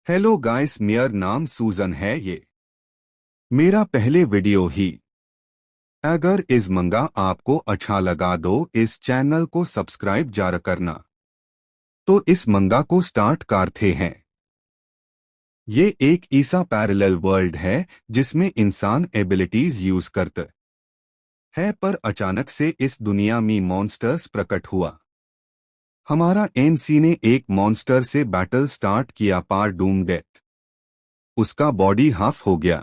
Hello guys, मेरा नाम सूजन है। ये मेरा पहले वीडियो ही। अगर इस मंगा आपको अच्छा लगा दो इस चैनल को सब्सक्राइब जार करना। तो इस मंगा को स्टार्ट करते हैं। ये एक ऐसा पैरेलल वर्ल्ड है जिसमें इंसान एबिलिटीज यूज करते है, पर अचानक से इस दुनिया में मॉन्स्टर्स प्रकट हुआ। हमारा एनसी ने एक मॉन्स्टर से बैटल स्टार्ट किया, पार डूम डेथ। उसका बॉडी हाफ हो गया।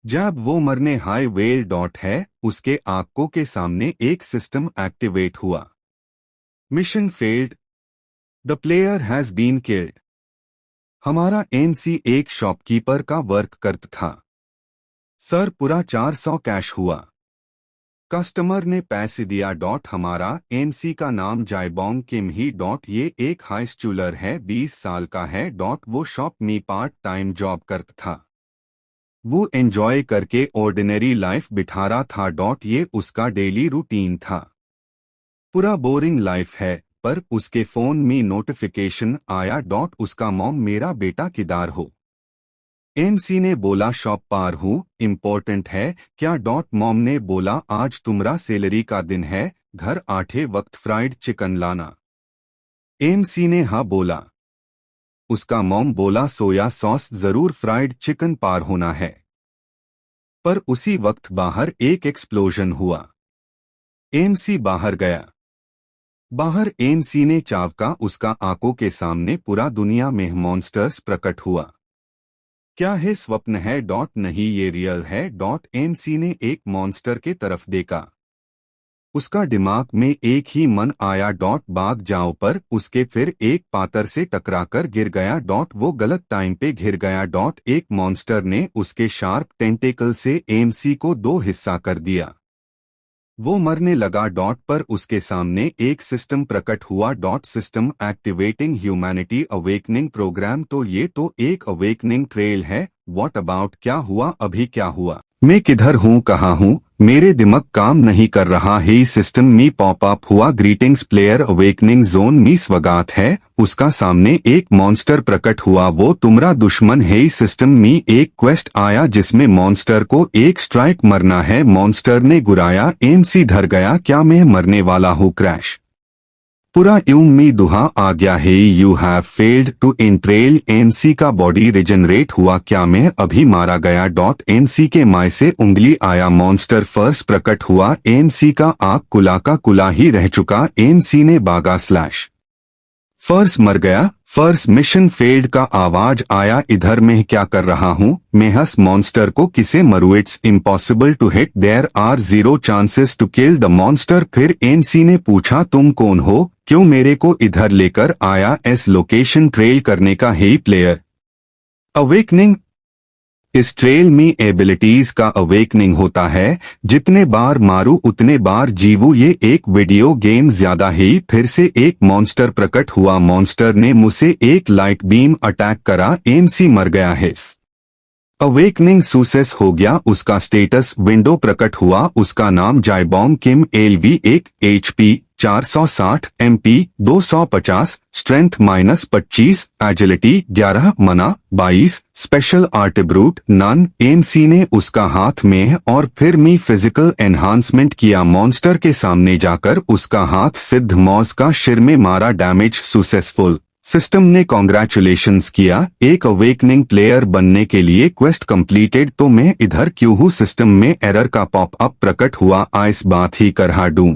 जब वो मरने हाई वेल डॉट है, उसके आंखों के सामने एक सिस्टम एक्टिवेट हुआ। Mission failed, the player has been killed. हमारा एनसी एक शॉपकीपर का वर्क करता था। सर, पूरा 400 कैश हुआ। कस्टमर ने पैसे दिया डॉट। हमारा एनसी का नाम जायबोंग किम ही डॉट। ये एक हाई स्कूलर है, 20 साल का है डॉट। वो शॉप में पार्ट टाइम जॉब करता था। वो एंजॉय करके ऑर्डिनरी लाइफ बिठा रहा था डॉट। ये उसका डेली रूटीन था। पूरा बोरिंग लाइफ है, पर उसके फोन में नोटिफिकेशन आया डॉट। उसका मॉम, मेरा बेटा किधर हो? एनसी ने बोला शॉप पार हूँ, इम्पोर्टेंट है क्या डॉट? मॉम ने बोला आज तुम्हारा सैलरी का दिन है, घर 8 वक्त फ्राइड चिकन लाना। एनसी ने हाँ बोला। उसका मॉम बोला सोया सॉस जरूर, फ्राइड चिकन पार होना है। पर उसी वक्त बाहर एक एक्सप्लोजन हुआ। एनसी बाहर गया। बाहर एनसी ने चावका, उसका आंखों के सामने पूरा दुनिया में मॉन्स्टर्स प्रकट हुआ। क्या है स्वप्न है डॉट? नहीं, ये रियल है डॉट। एनसी ने एक मॉन्स्टर के तरफ देखा। उसका दिमाग में एक ही मन आया डॉट, भाग जाओ, पर उसके फिर एक पातर से टकराकर गिर गया डॉट। वो गलत टाइम पे गिर गया डॉट। एक मॉन्स्टर ने उसके शार्प टेंटेकल से एनसी को 2 हिस्सा कर दिया। वो मरने लगा डॉट, पर उसके सामने एक सिस्टम प्रकट हुआ dot. System activating humanity awakening programme. तो ये तो एक अवेकनिंग ट्रेल है। What about? क्या हुआ? अभी क्या हुआ? मैं किधर हूँ, कहाँ हूँ? मेरे दिमाग काम नहीं कर रहा है। सिस्टम में पॉप अप हुआ, ग्रीटिंग्स प्लेयर, अवेकनिंग जोन में स्वागत है। उसका सामने एक मॉन्स्टर प्रकट हुआ, वो तुम्हारा दुश्मन है। सिस्टम में एक क्वेस्ट आया जिसमें मॉन्स्टर को एक स्ट्राइक मरना है। मॉन्स्टर ने गुराया, एनसी धर गया। क्या मैं मरने वाला हूँ? क्रैश। पूरा यूं में दुहा आ गया है, you have failed to entrail. NC का बॉडी रिजनरेट हुआ। क्या मैं अभी मारा गया डॉट? एनसी के माय से उंगली आया, मॉन्स्टर फर्स्ट प्रकट हुआ। एनसी का आंख कुला का कुला ही रह चुका। एनसी ने बागा स्लैश फर्स्ट मर गया। फर्स्ट मिशन फेल्ड का आवाज आया। इधर मैं क्या कर रहा हूँ? मैं हंस मॉन्स्टर को किसे मरू? It's impossible to hit, there are 0 chances to kill the monster. फिर एनसी ने पूछा तुम कौन हो, क्यों मेरे को इधर लेकर आया? एस लोकेशन ट्रेल करने का है प्लेयर अवेकनिंग। इस ट्रेल में एबिलिटीज का अवेकनिंग होता है। जितने बार मारू उतने बार जीवू। ये एक वीडियो गेम ज्यादा है। फिर से एक मॉन्स्टर प्रकट हुआ। मॉन्स्टर ने मुझसे एक लाइट बीम अटैक करा। एनसी मर गया है। अवेकनिंग सक्सेस हो गया। उसका स्टेटस विंडो प्रकट हुआ। उसका नाम जायबोंग किम, LV 1 HP 460 MP 250, strength -25, agility 11, मना 22, स्पेशल आर्टिब्रूट नन। एनसी ने उसका हाथ में और फिर मी फिजिकल एनहांसमेंट किया। मॉन्स्टर के सामने जाकर उसका हाथ सिद्ध मॉस का सिर में मारा। Damage successful. सिस्टम ने कॉन्ग्रेचुलेशंस किया, एक अवेकनिंग प्लेयर बनने के लिए क्वेस्ट कंप्लीटेड। तो मैं इधर क्यों हूँ? सिस्टम में एरर का पॉप अप प्रकट हुआ। इस बात ही कर डूं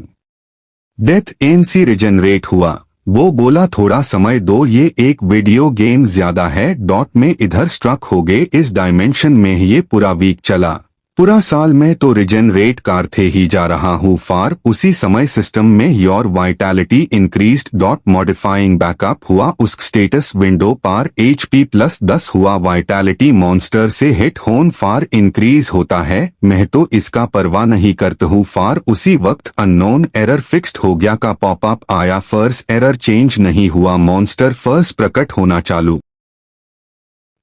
डेथ। एनसी रिजनरेट हुआ। वो बोला थोड़ा समय दो, ये एक वीडियो गेम ज्यादा है डॉट। में इधर स्ट्रक हो गए। इस डायमेंशन में ये पूरा वीक चला। पूरा साल में तो रिजनरेट करते ही जा रहा हूँ फार। उसी समय सिस्टम में your vitality increased dot. Modifying backup हुआ। उस स्टेटस विंडो पार HP +10 हुआ। वाइटैलिटी मॉन्स्टर से हिट होन फार इंक्रीज होता है। मैं तो इसका परवाह नहीं करता हूँ फार। उसी वक्त अननोन एरर फिक्स्ड हो गया का पॉपअप आया। फर्स्ट एरर चेंज नहीं हुआ। मॉन्स्टर फर्स्ट प्रकट होना चालू।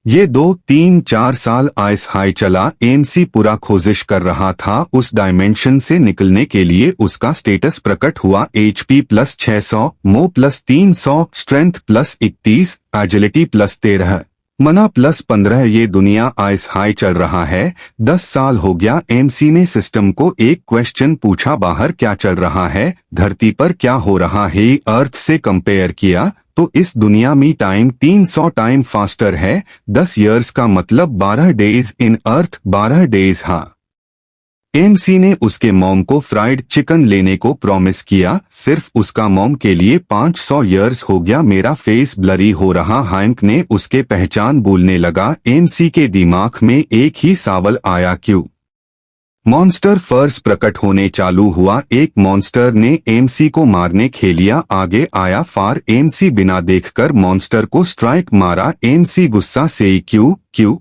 ये 2, 3, 4 साल आइस हाई चला। एनसी पूरा कोशिश कर रहा था उस डायमेंशन से निकलने के लिए। उसका स्टेटस प्रकट हुआ। HP +600, मो +300, स्ट्रेंथ +31, एजिलिटी +13। मना +15 ये दुनिया आइस हाई चल रहा है। 10 साल हो गया एमसी ने सिस्टम को एक क्वेश्चन पूछा, बाहर क्या चल रहा है, धरती पर क्या हो रहा है, अर्थ से कंपेयर किया तो इस दुनिया में टाइम 300 टाइम फास्टर है। 10 इयर्स का मतलब 12 डेज इन अर्थ, 12 डेज। हाँ, एमसी ने उसके मॉम को फ्राइड चिकन लेने को प्रॉमिस किया, सिर्फ उसका मॉम के लिए 500 इयर्स हो गया। मेरा फेस ब्लरी हो रहा। हैंक ने उसके पहचान बोलने लगा। एमसी के दिमाग में एक ही सवाल आया, क्यों? मॉन्स्टर फर्स प्रकट होने चालू हुआ। एक मॉन्स्टर ने एमसी को मारने खेलिया आगे आया। फार एमसी बिना देखकर मॉन्स्टर को स्ट्राइक मारा। एमसी गुस्सा से क्यों क्यों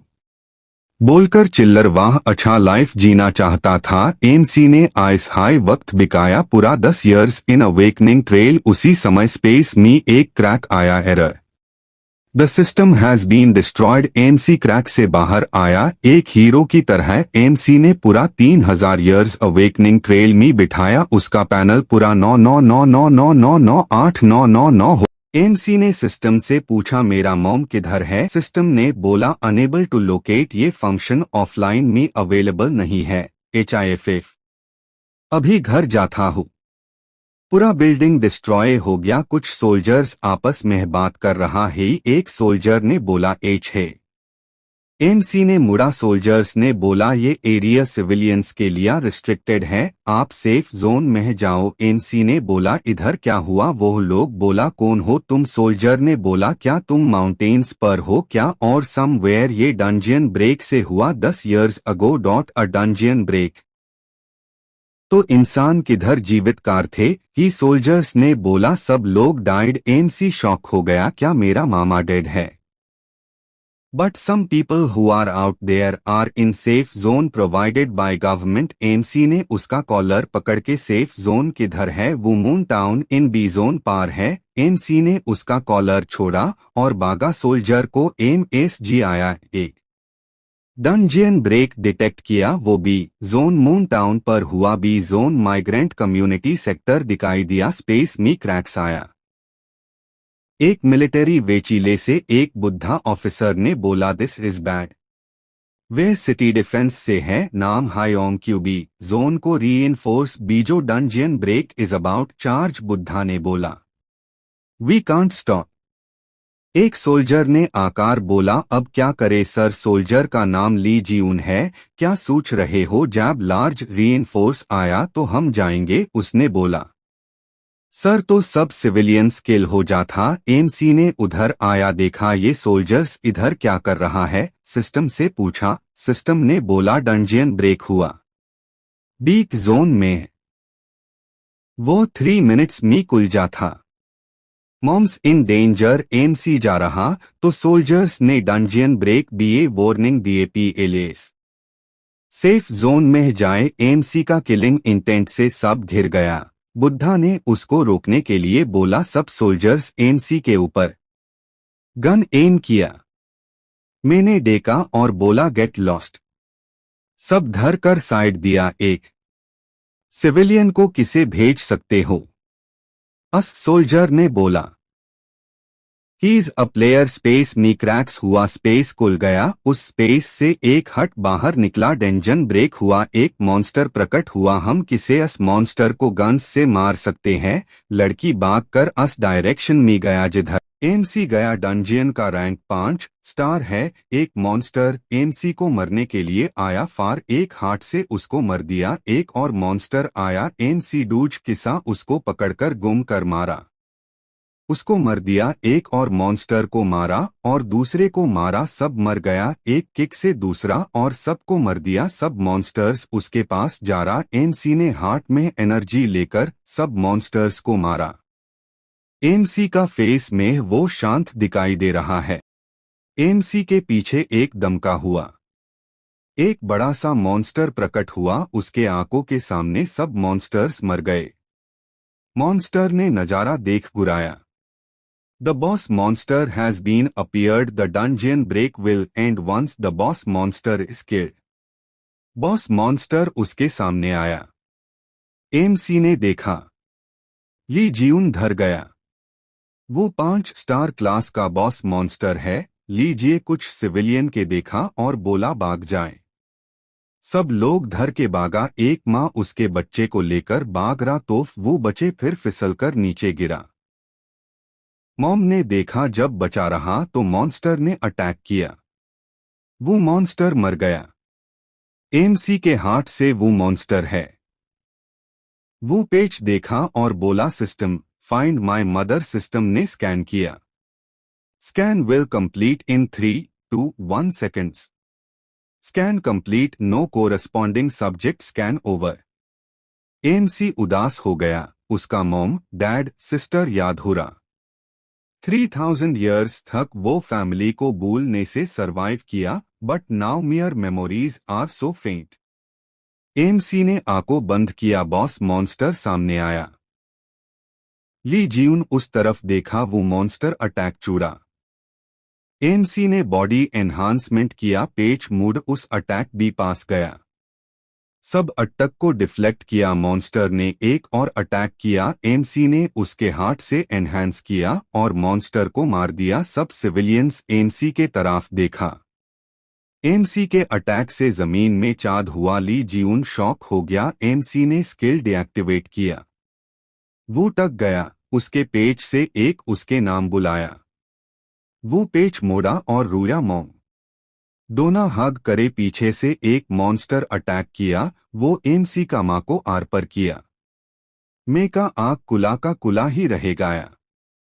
बोलकर चिल्लर, वाह अच्छा लाइफ जीना चाहता था। एमसी ने आइस हाई वक्त बिकाया पूरा 10 इयर्स इन अवेकनिंग ट्रेल। उसी समय स्पेस में एक क्रैक आया, error the system has been destroyed. MC crack से बाहर आया एक हीरो की तरह। एमसी ने पूरा 3000 इयर्स अवेकनिंग ट्रेल में बिठाया। उसका पैनल पूरा 99999998999 हो। एमसी ने सिस्टम से पूछा, मेरा मॉम किधर है? सिस्टम ने बोला, अनेबल टू लोकेट, ये फंक्शन ऑफलाइन में अवेलेबल नहीं है। HIFF अभी घर जाता हूँ। पूरा बिल्डिंग डिस्ट्रॉय हो गया। कुछ सोल्जर्स आपस में बात कर रहा है। एक सोल्जर ने बोला, एच है। एमसी ने मुड़ा। सोल्जर्स ने बोला, ये एरिया सिविलियंस के लिए रिस्ट्रिक्टेड है, आप सेफ जोन में जाओ। एमसी ने बोला, इधर क्या हुआ? वो लोग बोला, कौन हो तुम? सोल्जर ने बोला, क्या तुम माउंटेन्स पर हो क्या? और समवेयर ये डंजियन ब्रेक से हुआ 10 इयर्स अगो। अ डंजियन ब्रेक। तो इंसान किधर जीवित कार थे? ही सोल्जर्स ने बोला, सब लोग डाइड। एमसी शॉक हो गया, क्या मेरा मामा डेड है? But some people who are out there are in safe zone provided by government। MC ने उसका कॉलर पकड़ के, सेफ जोन किधर है? वो moon town in B zone पार है। एमसी ने उसका कॉलर छोड़ा और बागा। सोल्जर को MSG आया। एक डंजियन ब्रेक डिटेक्ट किया, वो बी जोन मून टाउन पर हुआ। B zone migrant community sector दिखाई दिया। स्पेस में क्रैक्स आया। एक मिलिट्री वेचीले से एक बुद्धा ऑफिसर ने बोला, दिस इज बैड। वे सिटी डिफेंस से है, नाम हायोंग क्यूबी जोन को रीइंफोर्स। बीजो dungeon break is about charge. Buddha ने बोला, वी कांट स्टॉप। एक सोल्जर ने आकार बोला, अब क्या करे सर? सोल्जर का नाम ली जीउन है। क्या सोच रहे हो? जब लार्ज रीइंफोर्स आया तो हम जाएंगे, उसने बोला। सर तो सब सिविलियंस किल हो जाता। एमसी ने उधर आया, देखा ये सोल्जर्स इधर क्या कर रहा है? सिस्टम से पूछा। सिस्टम ने बोला, डंजियन ब्रेक हुआ बीक जोन में, वो 3 मिनट्स में खुल जाता। Moms in danger. एमसी जा रहा तो सोल्जर्स ने डंजियन ब्रेक बीए वार्निंग दिए। PLS सेफ जोन में जाए। एमसी का किलिंग इंटेंट से सब घिर गया। बुद्धा ने उसको रोकने के लिए बोला, सब सोल्जर्स एमसी के ऊपर गन एम किया। मैंने देखा और बोला, गेट लॉस्ट। सब धर कर साइड दिया। एक सिविलियन को किसे भेज सकते हो? अस सोल्जर ने बोला, हीज अ प्लेयर। स्पेस में क्रैक्स हुआ, स्पेस खुल गया। उस स्पेस से एक हट बाहर निकला। डेंजन ब्रेक हुआ, एक मॉन्स्टर प्रकट हुआ। हम किसे अस मॉन्स्टर को गन्स से मार सकते हैं? लड़की भाग कर अस डायरेक्शन में गया जिधर एमसी गया। डंजियन का रैंक 5 स्टार है। एक मॉन्स्टर एमसी को मरने के लिए आया। फार एक हाथ से उसको मर दिया। एक और मॉन्स्टर आया। एमसी डूज किसा उसको पकड़कर गुम कर मारा, उसको मर दिया। एक और मॉन्स्टर को मारा और दूसरे को मारा, सब मर गया। एक किक से दूसरा और सबको मर दिया। सब मॉन्स्टर्स उसके पास जा रहा। एमसी ने हार्ट में एनर्जी लेकर सब मॉन्स्टर्स को मारा। एमसी का फेस में वो शांत दिखाई दे रहा है। एमसी के पीछे एक दमका हुआ। एक बड़ा सा मॉन्स्टर प्रकट हुआ। उसके आंखों के सामने सब मॉन्स्टर्स मर गए। मॉन्स्टर ने नजारा देख Guraya. The boss monster has been appeared. The dungeon break will end once the boss monster is killed। Boss monster उसके सामने आया। एमसी ने देखा, ये जीवन धर गया। वो 5 स्टार क्लास का बॉस मॉन्स्टर है। लीजिए कुछ सिविलियन के देखा और बोला भाग जाए। सब लोग धर के भागा। एक माँ उसके बच्चे को लेकर भाग रहा तो वो बच्चे फिर फिसलकर नीचे गिरा। मॉम ने देखा जब बचा रहा तो मॉन्स्टर ने अटैक किया। वो मॉन्स्टर मर गया। एमसी के हार्ट से वो मॉन्स्टर है। वो पेज देखा और बोला system find my mother. System ने स्कैन किया। Scan will complete in 3-1 seconds। Scan complete, no corresponding subject, scan over. MC उदास हो गया। उसका मॉम, डैड, सिस्टर याद हो रहा। 3000 ईयर्स तक वो फैमिली को भूलने से सरवाइव किया, but now mere memories are so faint. MC ने आंखों बंद किया। बॉस मॉन्स्टर सामने आया। ली जियून उस तरफ देखा। वो मॉन्स्टर अटैक चूड़ा। एमसी ने बॉडी एनहांसमेंट किया। पेच मूड उस अटैक भी पास गया। सब अटक को डिफ्लेक्ट किया। मॉन्स्टर ने एक और अटैक किया। एमसी ने उसके हार्ट से एनहांस किया और मॉन्स्टर को मार दिया। सब सिविलियंस एमसी के तरफ देखा। एमसी के अटैक से जमीन में चाद हुआ। ली जियून शॉक हो गया। एमसी ने स्किल डीएक्टिवेट किया। वो टक गया। उसके पेच से एक उसके नाम बुलाया। वो पेच मोड़ा और रोया। मॉम दोनों हग करे। पीछे से एक मॉन्स्टर अटैक किया। वो एमसी का मां को आर पर किया। मैं का आग कुला का कुला ही रह गया।